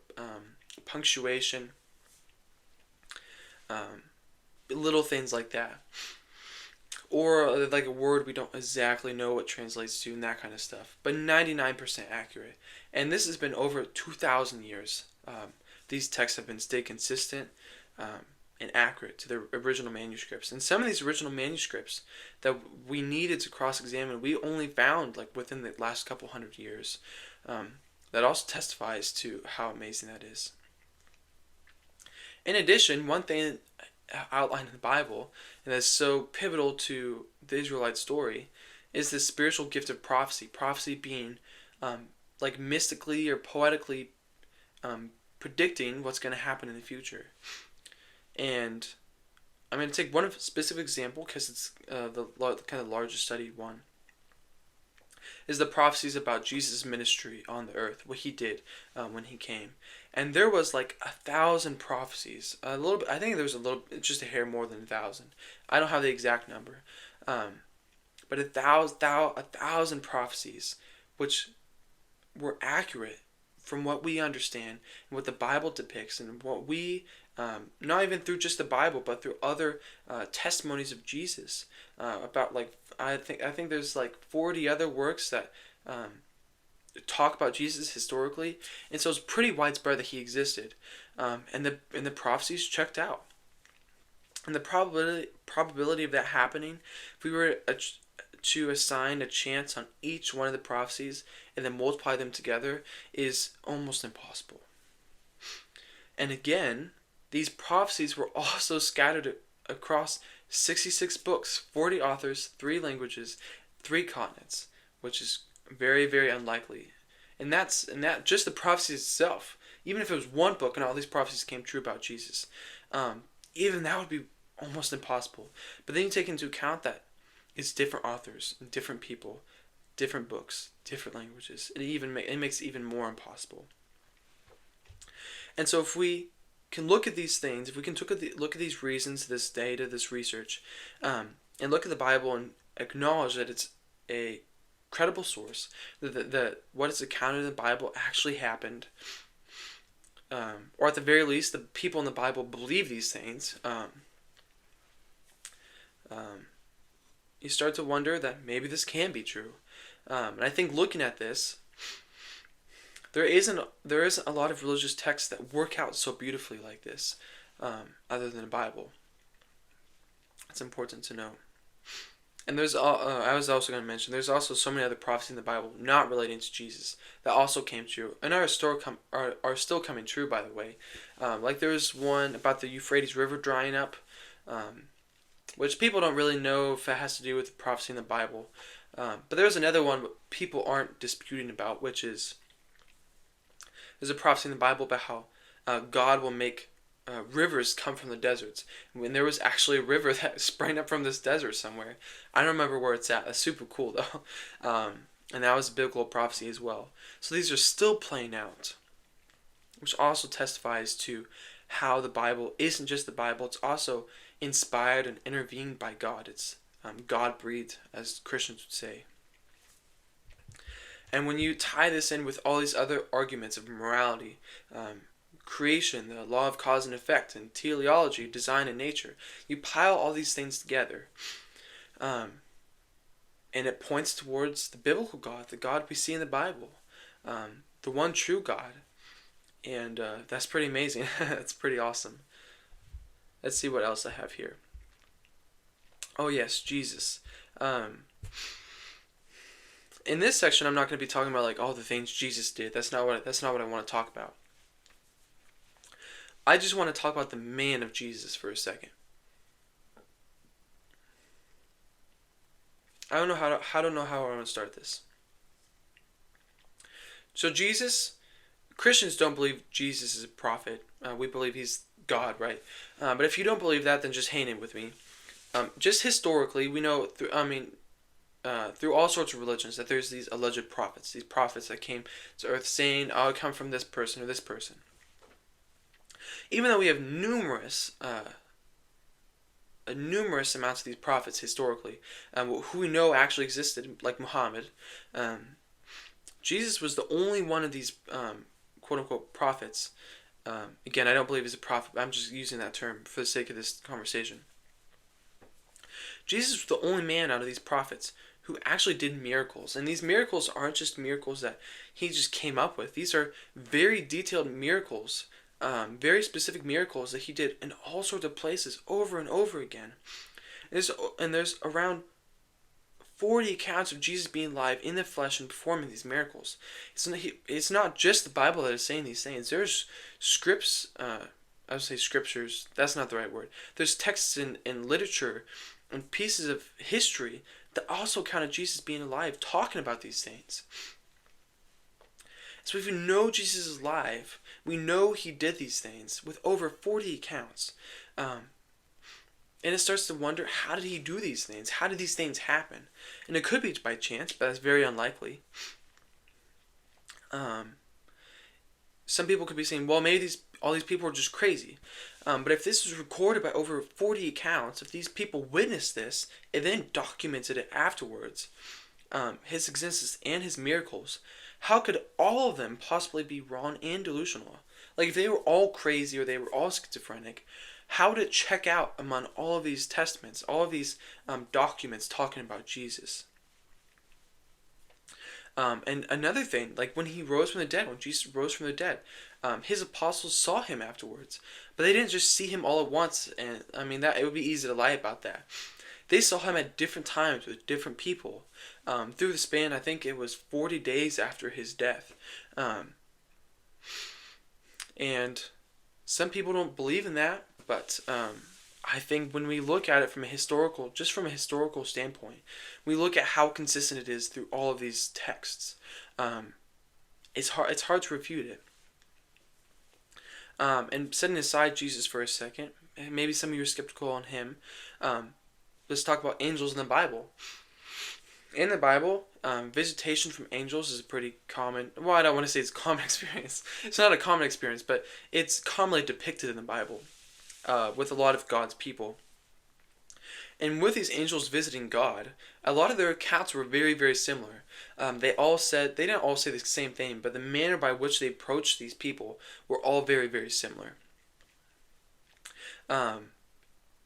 punctuation, little things like that. Or like a word we don't exactly know what translates to and that kind of stuff. But 99% accurate. And this has been over 2,000 years. These texts have been stayed consistent and accurate to their original manuscripts. And some of these original manuscripts that we needed to cross-examine, we only found like within the last couple hundred years. That also testifies to how amazing that is. In addition, one thing outlined in the Bible, and that's so pivotal to the Israelite story, is the spiritual gift of prophecy. Prophecy being like mystically or poetically predicting what's going to happen in the future. And I'm going to take one specific example because it's the kind of largest studied one. Is the prophecies about Jesus' ministry on the earth, what he did when he came. And there was like 1,000 prophecies. A little bit, I think there was just a hair more than 1,000. I don't have the exact number. But 1,000 prophecies, which were accurate from what we understand and what the Bible depicts and what we, not even through just the Bible, but through other testimonies of Jesus, about like I think there's like 40 other works that talk about Jesus historically, and so it's pretty widespread that he existed, and the prophecies checked out, and the probability of that happening, if we were to assign a chance on each one of the prophecies and then multiply them together, is almost impossible. And again, these prophecies were also scattered across 66 books, 40 authors, 3 languages, 3 continents, which is very, very unlikely. And that just the prophecies itself. Even if it was one book and all these prophecies came true about Jesus, even that would be almost impossible. But then you take into account that it's different authors, different people, different books, different languages. It makes it even more impossible. And so if we can look at these things, if we can look at these reasons, this data, this research, and look at the Bible and acknowledge that it's a credible source, that what is accounted in the Bible actually happened, or at the very least, the people in the Bible believe these things, you start to wonder that maybe this can be true. And I think looking at this, there isn't a lot of religious texts that work out so beautifully like this, other than the Bible. It's important to know. And I was also going to mention, there's also so many other prophecies in the Bible not relating to Jesus that also came true and are still coming true, by the way. Like there was one about the Euphrates River drying up, which people don't really know if it has to do with the prophecy in the Bible. But there's another one people aren't disputing about, which is there's a prophecy in the Bible about how God will make rivers come from the deserts. When there was actually a river that sprang up from this desert somewhere. I don't remember where it's at. That's super cool though. And that was a biblical prophecy as well. So these are still playing out, which also testifies to how the Bible isn't just the Bible. It's also inspired and intervened by God. It's God-breathed, as Christians would say. And when you tie this in with all these other arguments of morality, creation, the law of cause and effect, and teleology, design and nature, you pile all these things together, and it points towards the biblical God, the God we see in the Bible, the one true God. And that's pretty amazing. That's pretty awesome. Let's see what else I have here. Oh yes, Jesus. In this section, I'm not going to be talking about like all the things Jesus did. That's not what I want to talk about. I just want to talk about the man of Jesus for a second. I don't know how I want to start this. So Jesus, Christians don't believe Jesus is a prophet. We believe he's God, right? But if you don't believe that, then just hang in with me. Just historically, we know through all sorts of religions that there's these alleged prophets, these prophets that came to earth saying, "I come from this person or this person." Even though we have numerous amounts of these prophets historically, who we know actually existed, like Muhammad, Jesus was the only one of these quote-unquote prophets. Again, I don't believe he's a prophet, but I'm just using that term for the sake of this conversation. Jesus was the only man out of these prophets who actually did miracles. And these miracles aren't just miracles that he just came up with. These are very detailed miracles, very specific miracles that he did in all sorts of places over and over again. And there's around 40 accounts of Jesus being alive in the flesh and performing these miracles. It's not just the Bible that is saying these things. There's scripts, I would say scriptures, that's not the right word. There's texts in literature and pieces of history that also counted Jesus being alive, talking about these things. So if we know Jesus is alive, we know he did these things with over 40 accounts. And it starts to wonder, how did he do these things? How did these things happen? And it could be by chance, but that's very unlikely. Some people could be saying, well, maybe all these people are just crazy. But if this was recorded by over 40 accounts, if these people witnessed this and then documented it afterwards, his existence and his miracles, how could all of them possibly be wrong and delusional? Like if they were all crazy or they were all schizophrenic, how would it check out among all of these testaments, all of these documents talking about Jesus? And another thing, like when he rose from the dead, when Jesus rose from the dead, his apostles saw him afterwards, but they didn't just see him all at once. And I mean, that it would be easy to lie about that. They saw him at different times with different people, through the span, I think it was 40 days after his death. And Some people don't believe in that, but I think when we look at it from a historical, just from a historical standpoint, we look at how consistent it is through all of these texts. Um, it's hard. It's hard to refute it. And setting aside Jesus for a second, maybe some of you are skeptical on him. Um, let's talk about angels in the Bible. In the Bible, visitation from angels is a pretty common. Well, I don't want to say it's a common experience. It's not a common experience, but it's commonly depicted in the Bible with a lot of God's people. And with these angels visiting God, a lot of their accounts were very, very similar. They didn't all say the same thing, but the manner by which they approached these people were all very, very similar. Um,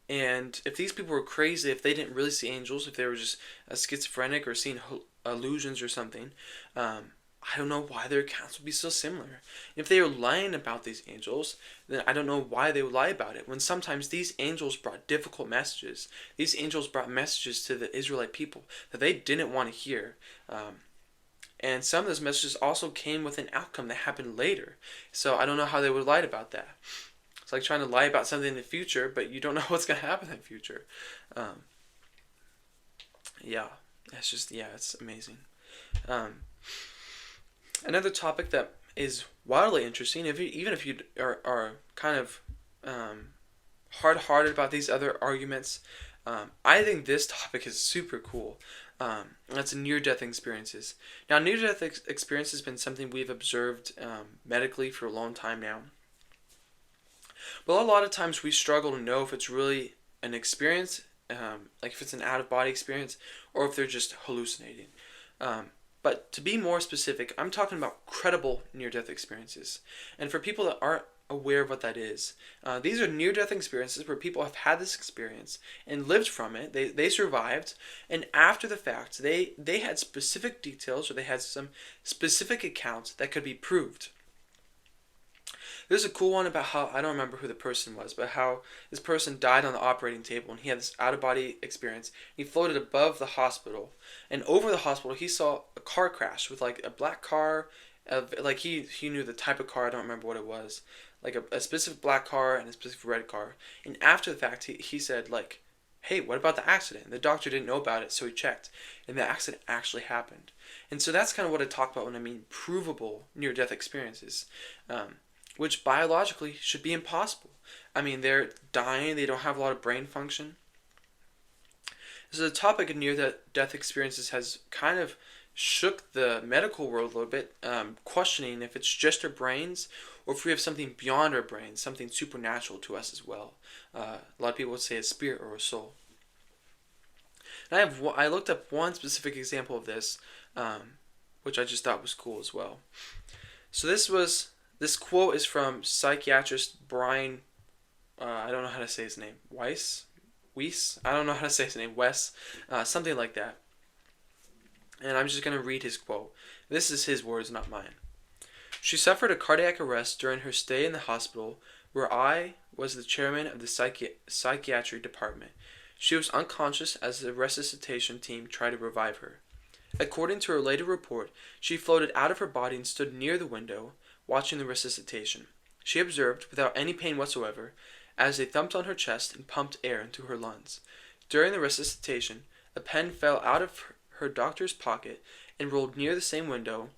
and if these people were crazy, if they didn't really see angels, if they were just schizophrenic or seeing illusions or something, I don't know why their accounts would be so similar. If they were lying about these angels, then I don't know why they would lie about it. When sometimes these angels brought difficult messages. These angels brought messages to the Israelite people that they didn't want to hear. And some of those messages also came with an outcome that happened later. So I don't know how they would have lied about that. It's like trying to lie about something in the future, but you don't know what's going to happen in the future. Um, yeah, it's amazing. Um, Another topic that is wildly interesting, even if you are kind of hard-hearted about these other arguments, I think this topic is super cool. That's near-death experiences. Now, near-death experience has been something we've observed medically for a long time now. But a lot of times we struggle to know if it's really an experience, like if it's an out-of-body experience, or if they're just hallucinating. But to be more specific, I'm talking about credible near-death experiences. And for people that aren't aware of what that is, these are near-death experiences where people have had this experience and lived from it. They survived, and after the fact, they had specific details or they had some specific accounts that could be proved. There's a cool one about how, I don't remember who the person was, but how this person died on the operating table and he had this out-of-body experience. He floated above the hospital, and over the hospital he saw a car crash with like a black car, like he knew the type of car, I don't remember what it was, like a specific black car and a specific red car. And after the fact he said like, hey, what about the accident? The doctor didn't know about it, so he checked, and the accident actually happened. And so that's kind of what I talk about when I mean provable near-death experiences. Which biologically should be impossible. I mean, they're dying, they don't have a lot of brain function. So the topic of near-death experiences has kind of shook the medical world a little bit, questioning if it's just our brains or if we have something beyond our brains, something supernatural to us as well. A lot of people would say a spirit or a soul. And I looked up one specific example of this, which I just thought was cool as well. So this quote is from psychiatrist Brian, I don't know how to say his name, Weiss? I don't know how to say his name, Wes, something like that. And I'm just going to read his quote. This is his words, not mine. She suffered a cardiac arrest during her stay in the hospital where I was the chairman of the psychiatry department. She was unconscious as the resuscitation team tried to revive her. According to her later report, she floated out of her body and stood near the window, watching the resuscitation. She observed, without any pain whatsoever, as they thumped on her chest and pumped air into her lungs. During the resuscitation, a pen fell out of her doctor's pocket and rolled near the same window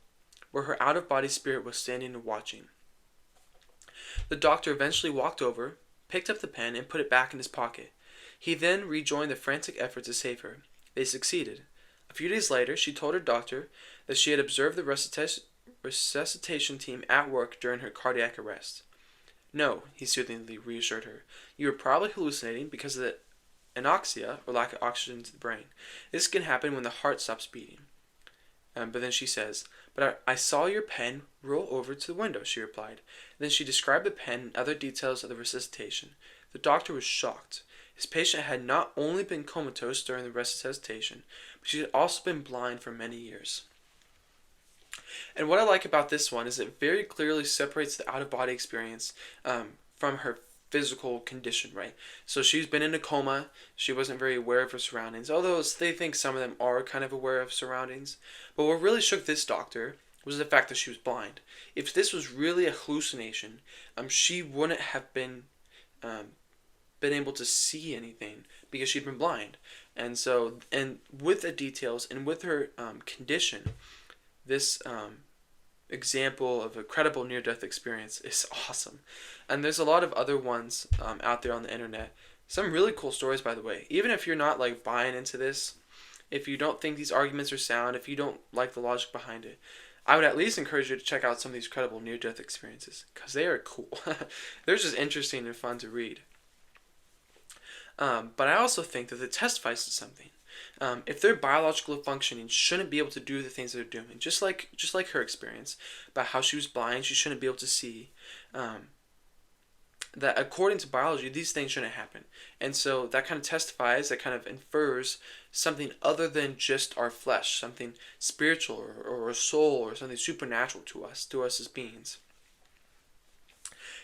where her out-of-body spirit was standing and watching. The doctor eventually walked over, picked up the pen, and put it back in his pocket. He then rejoined the frantic effort to save her. They succeeded. A few days later, she told her doctor that she had observed the resuscitation team at work during her cardiac arrest. No, he soothingly reassured her. You are probably hallucinating because of the anoxia, or lack of oxygen to the brain. This can happen when the heart stops beating. But then she says, but I saw your pen roll over to the window, she replied. Then she described the pen and other details of the resuscitation. The doctor was shocked. His patient had not only been comatose during the resuscitation, but she had also been blind for many years. And what I like about this one is it very clearly separates the out-of-body experience from her physical condition, right? So she's been in a coma. She wasn't very aware of her surroundings, although they think some of them are kind of aware of surroundings. But what really shook this doctor was the fact that she was blind. If this was really a hallucination, she wouldn't have um, been able to see anything because she'd been blind. And so, and with the details and with her condition, this example of a credible near-death experience is awesome. And there's a lot of other ones out there on the internet. Some really cool stories, by the way. Even if you're not like buying into this, if you don't think these arguments are sound, if you don't like the logic behind it, I would at least encourage you to check out some of these credible near-death experiences because they are cool. They're just interesting and fun to read. But I also think that it testifies to something. If they're biologically functioning, shouldn't be able to do the things they're doing. Just like her experience about how she was blind, she shouldn't be able to see. That according to biology, these things shouldn't happen. And so that kind of testifies, that kind of infers something other than just our flesh, something spiritual or a soul or something supernatural to us as beings.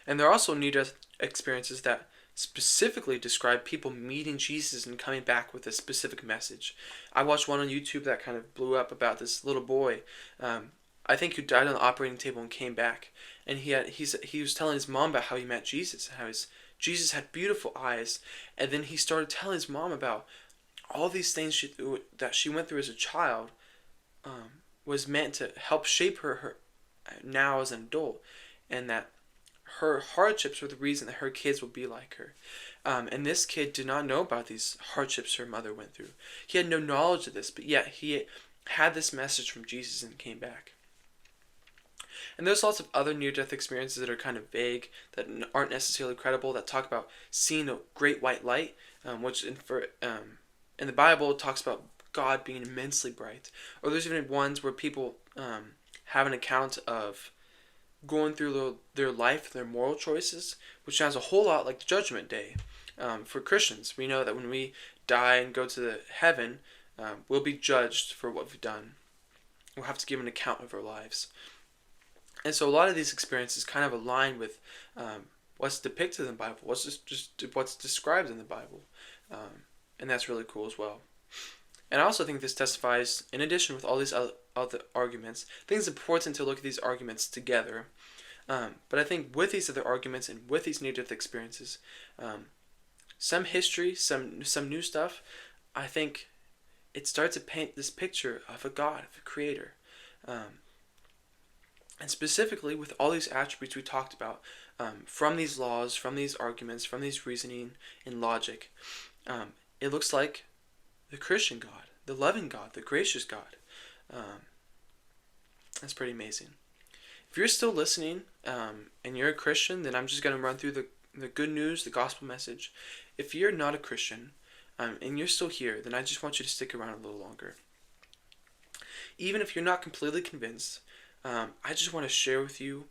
And there are also near-death experiences that specifically describe people meeting Jesus and coming back with a specific message. I watched one on YouTube that kind of blew up about this little boy, I think, who died on the operating table and came back. And he was telling his mom about how he met Jesus, how Jesus had beautiful eyes, and then he started telling his mom about all these things that she went through as a child, was meant to help shape her now as an adult, and that her hardships were the reason that her kids would be like her. And this kid did not know about these hardships her mother went through. He had no knowledge of this, but yet he had this message from Jesus and came back. And there's lots of other near-death experiences that are kind of vague, that aren't necessarily credible, that talk about seeing a great white light, which in the Bible talks about God being immensely bright. Or there's even ones where people have an account of going through their life, their moral choices, which sounds a whole lot like the Judgment Day. For Christians, we know that when we die and go to the heaven, we'll be judged for what we've done. We'll have to give an account of our lives. And so a lot of these experiences kind of align with what's depicted in the Bible, what's described in the Bible. And that's really cool as well. And I also think this testifies, in addition with all these other arguments, I think it's important to look at these arguments together. But I think with these other arguments and with these near-death experiences, some history, some new stuff, I think it starts to paint this picture of a God, of a creator. And specifically with all these attributes we talked about, from these laws, from these arguments, from these reasoning and logic, it looks like the Christian God, the loving God, the gracious God. That's pretty amazing. If you're still listening and you're a Christian, then I'm just going to run through the good news, the gospel message. If you're not a Christian and you're still here, then I just want you to stick around a little longer. Even if you're not completely convinced, I just want to share with you.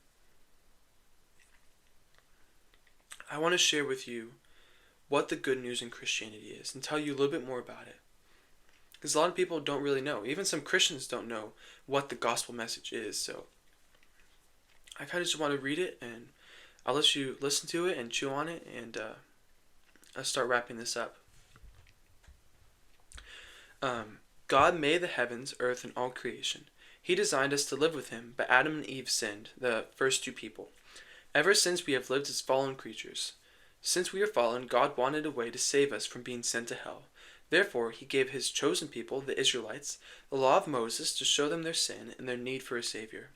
I want to share with you what the good news in Christianity is and tell you a little bit more about it. Because a lot of people don't really know. Even some Christians don't know what the gospel message is. So I kind of just want to read it, and I'll let you listen to it and chew on it, and I'll start wrapping this up. God made the heavens, earth, and all creation. He designed us to live with him, but Adam and Eve sinned, the first two people. Ever since we have lived as fallen creatures. Since we are fallen, God wanted a way to save us from being sent to hell. Therefore, he gave his chosen people, the Israelites, the law of Moses to show them their sin and their need for a savior.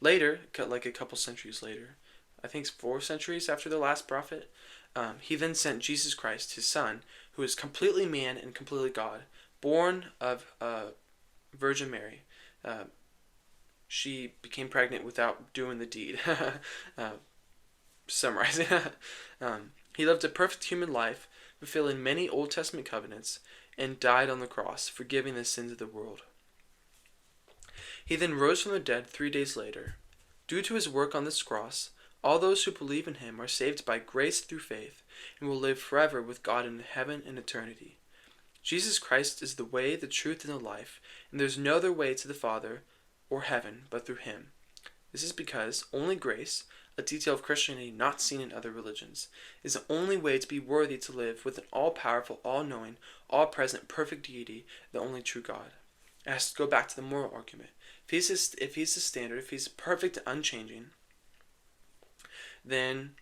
Later, like a couple centuries later, I think it's 4 centuries after the last prophet, he then sent Jesus Christ, his son, who is completely man and completely God, born of Virgin Mary. She became pregnant without doing the deed. Summarizing. He lived a perfect human life, fulfilling many Old Testament covenants, and died on the cross, forgiving the sins of the world. He then rose from the dead 3 days later. Due to his work on this cross, all those who believe in him are saved by grace through faith, and will live forever with God in heaven and eternity. Jesus Christ is the way, the truth, and the life, and there is no other way to the Father or heaven but through him. This is because only grace, a detail of Christianity not seen in other religions, is the only way to be worthy to live with an all-powerful, all-knowing, all-present, perfect deity, the only true God. It has to go back to the moral argument. If he's the standard, if he's perfect and unchanging, then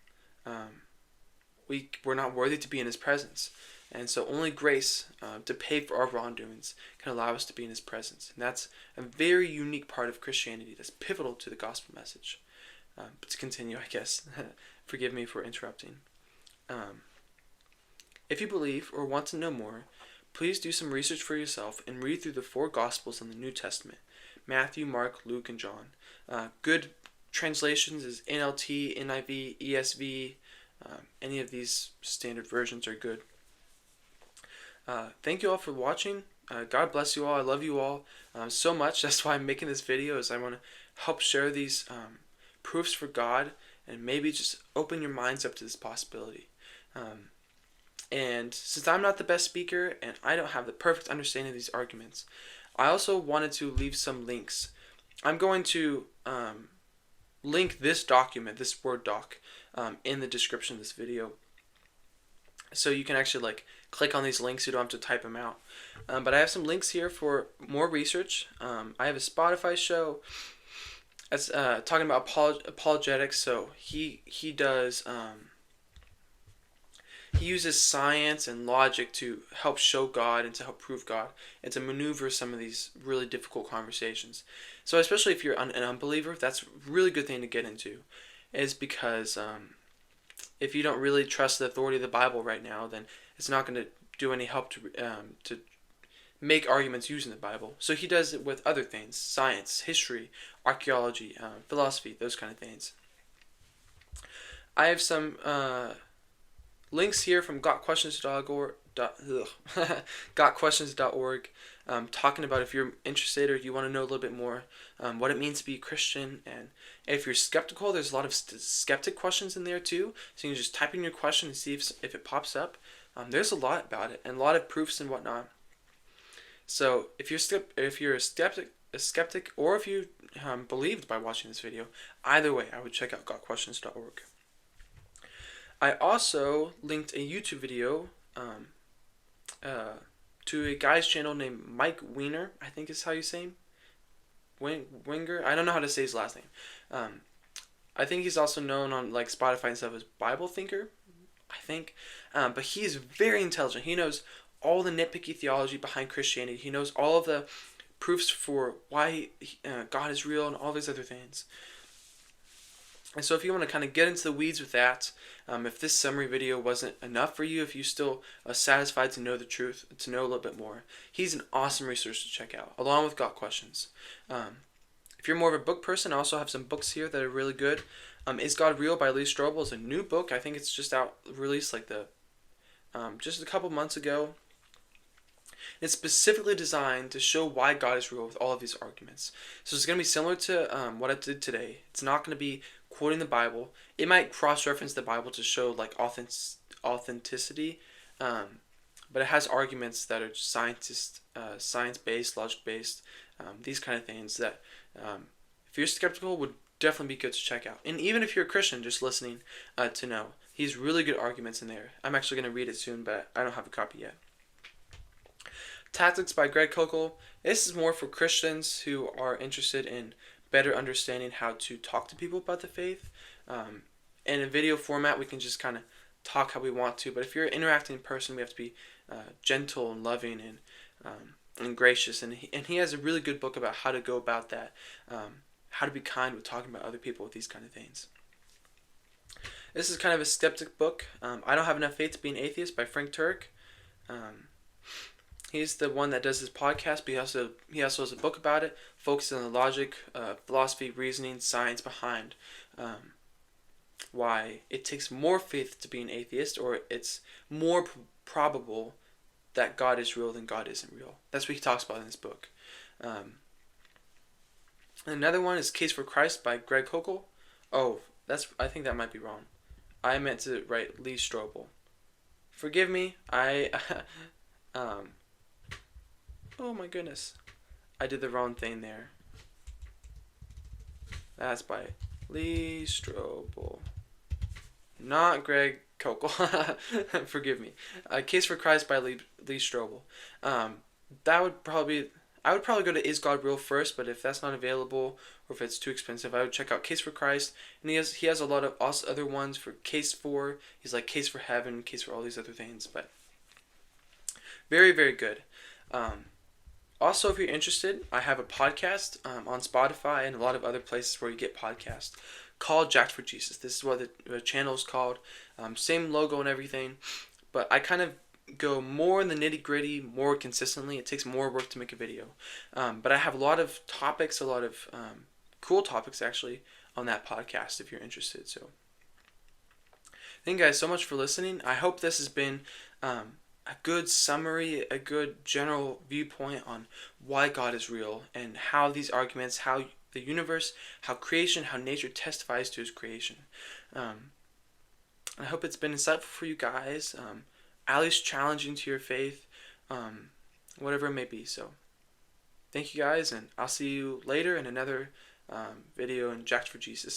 we're not worthy to be in his presence. And so only grace to pay for our wrongdoings can allow us to be in his presence. And that's a very unique part of Christianity that's pivotal to the gospel message. But to continue, I guess, forgive me for interrupting. If you believe or want to know more, please do some research for yourself and read through the 4 Gospels in the New Testament: Matthew, Mark, Luke, and John. Good translations is NLT, NIV, ESV. Any of these standard versions are good. Thank you all for watching. God bless you all. I love you all so much. That's why I'm making this video, is I want to help share these proofs for God and maybe just open your minds up to this possibility. And since I'm not the best speaker and I don't have the perfect understanding of these arguments, I also wanted to leave some links. I'm going to link this document, this Word doc, in the description of this video. So you can actually click on these links. You don't have to type them out. But I have some links here for more research. I have a Spotify show that's talking about apologetics. So he does he uses science and logic to help show God and to help prove God and to maneuver some of these really difficult conversations. So especially if you're an unbeliever, that's a really good thing to get into, is because if you don't really trust the authority of the Bible right now, then it's not going to do any help to make arguments using the Bible. So he does it with other things: science, history, archaeology, philosophy, those kind of things. I have some links here from gotquestions.org, gotquestions.org, talking about, if you're interested or you want to know a little bit more, what it means to be a Christian. And if you're skeptical, there's a lot of skeptic questions in there too. So you can just type in your question and see if it pops up. There's a lot about it and a lot of proofs and whatnot. So if you're a skeptic, or if you believed by watching this video, either way, I would check out gotquestions.org. I also linked a YouTube video to a guy's channel named Mike Weiner, I think is how you say him. Winger? I don't know how to say his last name. I think he's also known on Spotify and stuff as Bible Thinker, I think. But he's very intelligent. He knows all the nitpicky theology behind Christianity. He knows all of the proofs for why God is real and all these other things. And so if you want to kind of get into the weeds with that, if this summary video wasn't enough for you, if you still are satisfied to know the truth, to know a little bit more, he's an awesome resource to check out, along with Got Questions. If you're more of a book person, I also have some books here that are really good. Is God Real by Lee Strobel is a new book. I think it's just released just a couple months ago. It's specifically designed to show why God is real with all of these arguments. So it's going to be similar to what I did today. It's not going to be quoting the Bible. It might cross-reference the Bible to show authenticity, but it has arguments that are science-based, logic-based, these kind of things that if you're skeptical would definitely be good to check out. And even if you're a Christian just listening to know, he's really good arguments in there. I'm actually going to read it soon, but I don't have a copy yet. Tactics by Greg Koukl. This is more for Christians who are interested in better understanding how to talk to people about the faith. In a video format, we can just kind of talk how we want to, but if you're an interacting person, we have to be gentle and loving and gracious. And he has a really good book about how to go about that, how to be kind with talking about other people with these kind of things. This is kind of a skeptic book. I Don't Have Enough Faith to Be an Atheist by Frank Turek. He's the one that does this podcast, but he also has a book about it, focusing on the logic, philosophy, reasoning, science behind why it takes more faith to be an atheist, or it's more probable that God is real than God isn't real. That's what he talks about in this book. Another one is Case for Christ by Greg Koukl. Oh, I think that might be wrong. I meant to write Lee Strobel. Forgive me. Oh my goodness. I did the wrong thing there. That's by Lee Strobel. Not Greg Koukl. Forgive me. Case for Christ by Lee Strobel. That would probably be... I would probably go to Is God Real first, but if that's not available or if it's too expensive, I would check out Case for Christ. And he has a lot of also other ones for Case for. He's like Case for Heaven, Case for all these other things, but very very good. Um, Also, if you're interested, I have a podcast on Spotify and a lot of other places where you get podcasts called Jacked for Jesus. This is what the channel is called. Same logo and everything, but I kind of go more in the nitty gritty more consistently. It takes more work to make a video. But I have a lot of topics, a lot of cool topics actually on that podcast if you're interested. So thank you guys so much for listening. I hope this has been a good summary, a good general viewpoint on why God is real and how these arguments, how the universe, how creation, how nature testifies to his creation. I hope it's been insightful for you guys, at least challenging to your faith, whatever it may be. So thank you guys, and I'll see you later in another video in Jacked for Jesus.